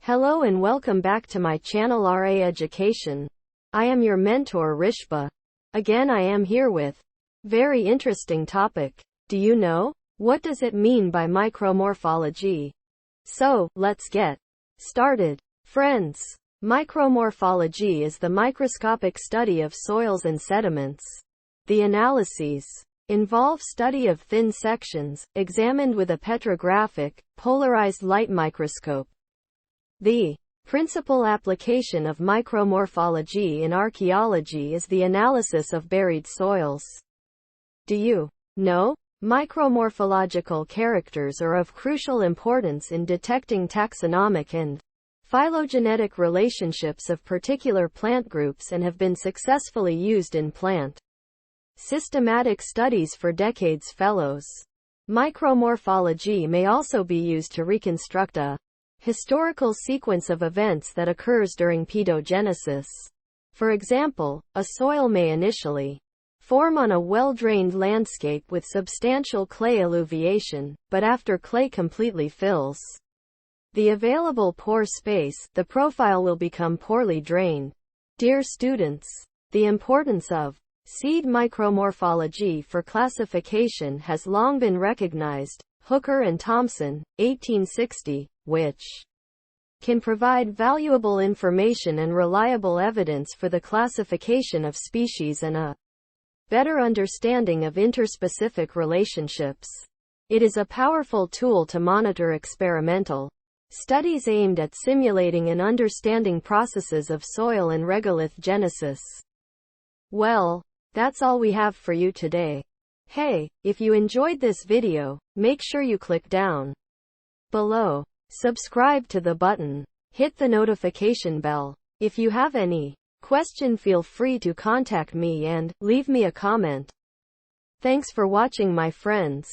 Hello and welcome back to my channel Archaeological. I am your mentor Rishba. Again I am here with very interesting topic. Do you know? What does it mean by micromorphology? So, let's get started. Friends, micromorphology is the microscopic study of soils and sediments. The analyses involve study of thin sections, examined with a petrographic, polarized light microscope. The principal application of micromorphology in archaeology is the analysis of buried soils. Do you know? Micromorphological characters are of crucial importance in detecting taxonomic and phylogenetic relationships of particular plant groups and have been successfully used in plant systematic studies for decades. Fellows, micromorphology may also be used to reconstruct a historical sequence of events that occurs during pedogenesis. For example, a soil may initially form on a well-drained landscape with substantial clay alluviation, but after clay completely fills the available pore space, the profile will become poorly drained. Dear students, the importance of seed micromorphology for classification has long been recognized. Hooker and Thomson, 1860, which can provide valuable information and reliable evidence for the classification of species and a better understanding of interspecific relationships. It is a powerful tool to monitor experimental studies aimed at simulating and understanding processes of soil and regolith genesis. Well, that's all we have for you today. Hey, if you enjoyed this video, make sure you click down below, subscribe to the button, hit the notification bell. If you have any question, feel free to contact me and leave me a comment. Thanks for watching, my friends.